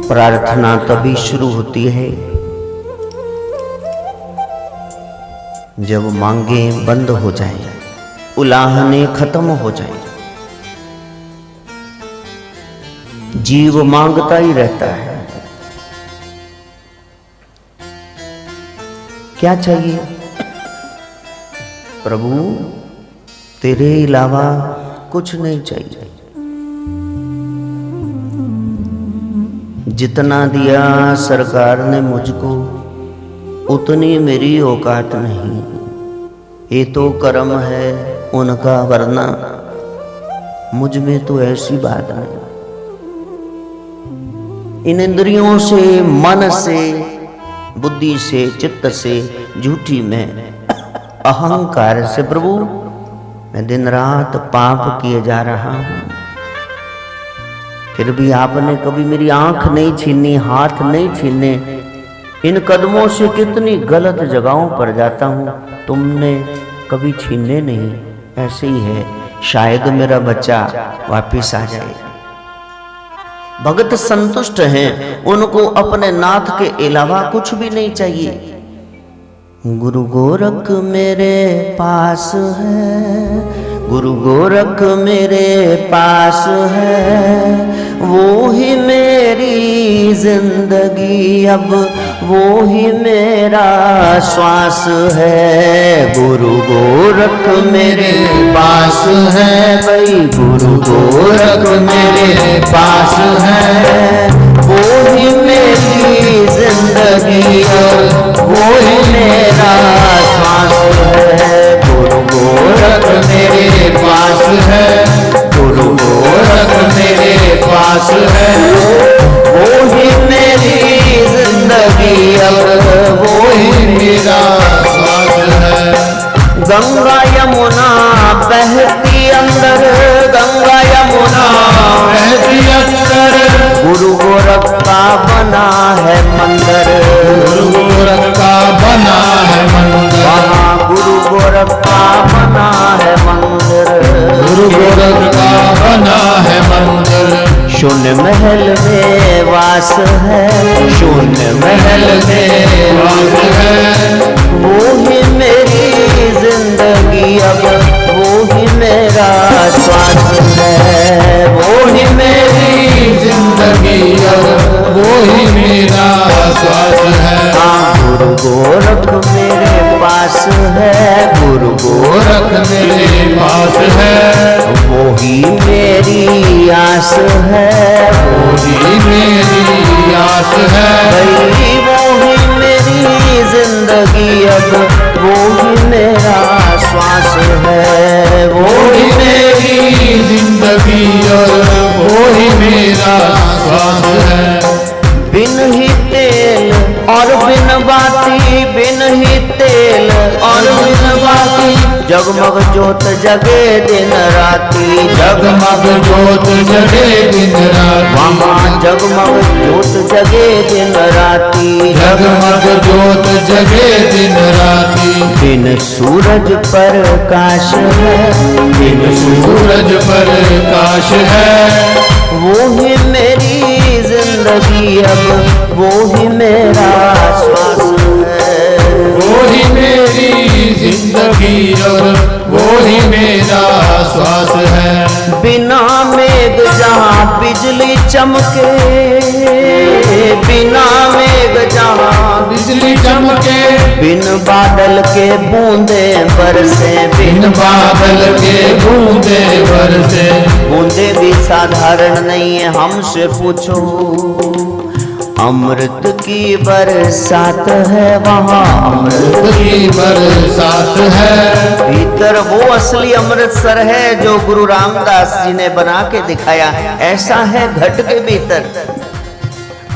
प्रार्थना तभी शुरू होती है जब मांगे बंद हो जाए, उलाहने खत्म हो जाए। जीव मांगता ही रहता है। क्या चाहिए? प्रभु तेरे अलावा कुछ नहीं चाहिए। जितना दिया सरकार ने मुझको उतनी मेरी औकात नहीं। ये तो कर्म है उनका, वरना मुझ में तो ऐसी बात नहीं। इन इंद्रियों से, मन से, बुद्धि से, चित्त से, झूठी में, अहंकार से प्रभु मैं दिन रात पाप किए जा रहा हूं। फिर भी आपने कभी मेरी आंख नहीं छीनी, हाथ नहीं छीने। इन कदमों से कितनी गलत जगहों पर जाता हूं, तुमने कभी छीने नहीं। ऐसे ही है, शायद मेरा बच्चा वापिस आ जाए। भगत संतुष्ट हैं, उनको अपने नाथ के अलावा कुछ भी नहीं चाहिए। गुरु गोरख मेरे पास है, गुरु गोरख मेरे पास है, वो ही मेरी जिंदगी, अब वो ही मेरा श्वास है। गुरु गोरख मेरे पास है भाई, गुरु गोरख मेरे पास है, वो ही मेरी जिंदगी, अब वो ही मेरा श्वास है। गुरु गोरख मेरे पास है, गुरु गोरख मेरे पास है, वो ही मेरी जिंदगी, अब वो ही मेरा श्वास है। गंगा यमुना बहती अंदर, गंगा यमुना बहती अंदर, गुरु गोरख का बना है मंदिर, गुरु गोरख का बना है मंदिर, वहाँ गुरु गोरख का बना है मंदिर, गुरु गोरख का बना है मंदिर। शून्य महल में वास है, शून्य महल में वास है, वो ही मेरी जिंदगी, अब वो ही मेरा श्वास है। वो ही मेरी जिंदगी, अब वो ही मेरा श्वास है। गुरु गोरख मेरे पास है, गुरु गोरख मेरे पास है, वो ही मेरी आस है, वो ही मेरी आस है भाई, वो ही मेरी जिंदगी, अब वो ही मेरा श्वास है। वो ही मेरी जिंदगी, अब वो ही मेरा श्वास है। बिन ही तेल और बिन बाती, बिन ही तेल और बिन बाती, जगमग जोत जगे दिन राती, जगमग जोत जगे दिन राती, वहाँ जगमग जोत जगे दिन राती, जगमग जोत जगे दिन राती। बिन सूरज पर काश है, बिन सूरज पर काश है, वो ही मेरी जिंदगी, अब वो ही मेरा श्वास है। वो ही मेरी जिंदगी, अब वो ही मेरा श्वास है। बिना मेघ जहाँ बिजली चमके, बिना मेघ जहाँ बिजली चमके, बिन बादल के बूंदे बरसे, बिन बादल के बूंदे बरसे, बूंदे भी साधारण नहीं है, हमसे पूछो। अमृत की बरसात है, वहाँ अमृत की बरसात है। भीतर वो असली अमृतसर है जो गुरु रामदास जी ने बना के दिखाया, ऐसा है घट के भीतर।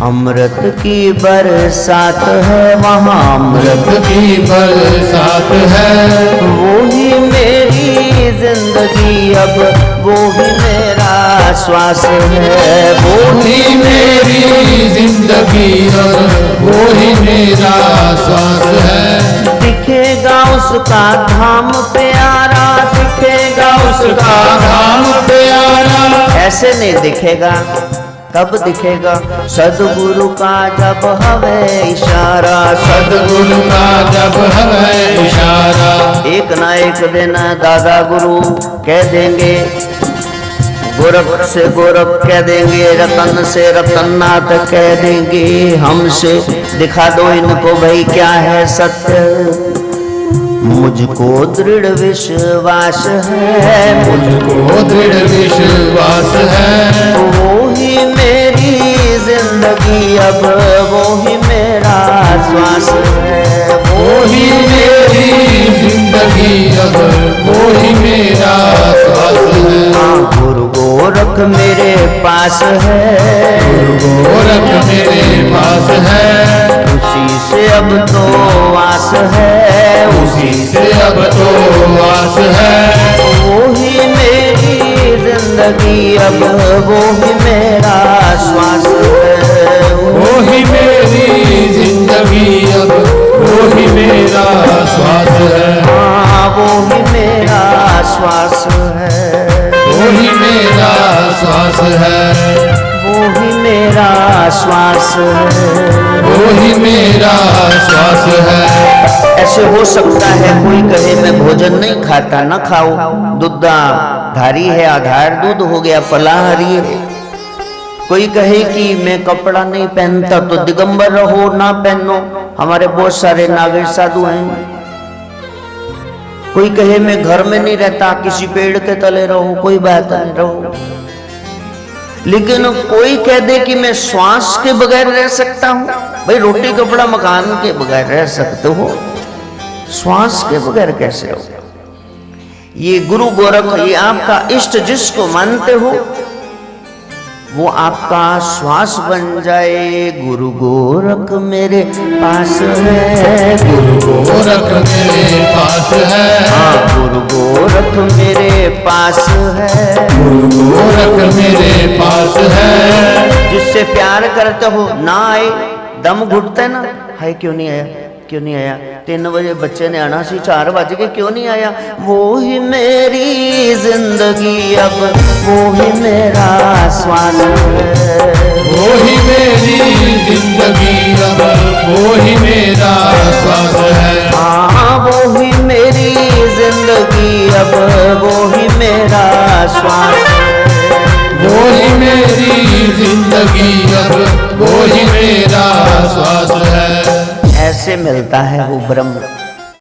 अमृत की बरसात है, वहाँ अमृत की बरसात है, वो ही मेरी जिंदगी, अब वो ही मेरा श्वास है। वो ही मेरी जिंदगी, अब वो ही मेरा श्वास है। दिखेगा उसका धाम प्यारा, दिखेगा उसका धाम प्यारा, ऐसे नहीं दिखेगा तब दिखेगा सदगुरु का जब हवे इशारा, सदगुरु का जब हवे इशारा। एक ना एक दिन दादा गुरु कह देंगे, गोरख से गोरख कह देंगे, रतन से रतननाथ कह देंगे, हमसे दिखा दो इनको भाई क्या है सत्य। मुझको दृढ़ विश्वास है, मुझको दृढ़ विश्वास है, वो ही मेरी जिंदगी अब, वो ही मेरा श्वास है, वो ही मेरी जिंदगी अब, वो ही मेरा श्वास है। गुरु गोरख मेरे पास है, गुरु गोरख मेरे पास है, उसी से अब तो आस है, उसी से अब तो आस है, वो ही मेरी जिंदगी अब, वो ही मेरा श्वास है, वो ही मेरी जिंदगी अब, वो ही मेरा श्वास है। हाँ वो ही मेरा श्वास है, वो ही मेरा श्वास है, वो ही मेरा श्वास है, वो ही मेरा श्वास है। ऐसे हो सकता है कोई कहे मैं भोजन नहीं खाता, न खाओ, दूधा धारी है आधार दूध हो गया फलाहारी है। कोई कहे कि मैं कपड़ा नहीं पहनता तो दिगंबर रहो ना पहनो, हमारे बहुत सारे नागेश साधु हैं। कोई कहे मैं घर में नहीं रहता, किसी पेड़ के तले रहो, कोई बात नहीं रहो। लेकिन कोई कह दे कि मैं श्वास के बगैर रह सकता हूं, भाई रोटी कपड़ा मकान के बगैर रह सकते हो, श्वास के बगैर कैसे हो? ये गुरु गोरख, ये आपका इष्ट जिसको मानते हो वो आपका श्वास बन जाए। गुरु गोरख मेरे पास है, गुरु गोरख मेरे पास है, हाँ गुरु गोरख मेरे पास है, गुरु गोरख मेरे पास है। जिससे प्यार करते हो ना आए, दम घुटते ना, हाय क्यों नहीं आया, क्यों नहीं आया, 3 बजे बच्चे ने आना सी, 4 बज के क्यों नहीं आया, वो ही मेरी जिंदगी अब, वो ही मेरा श्वास है, वो ही मेरी जिंदगी अब, वो ही मेरा श्वास है। हाँ वो ही मेरी जिंदगी अब, वो ही मेरा श्वास है, वो ही मेरी जिंदगी अब, वो ही मेरा श्वास है। ऐसे मिलता है वो ब्रह्म।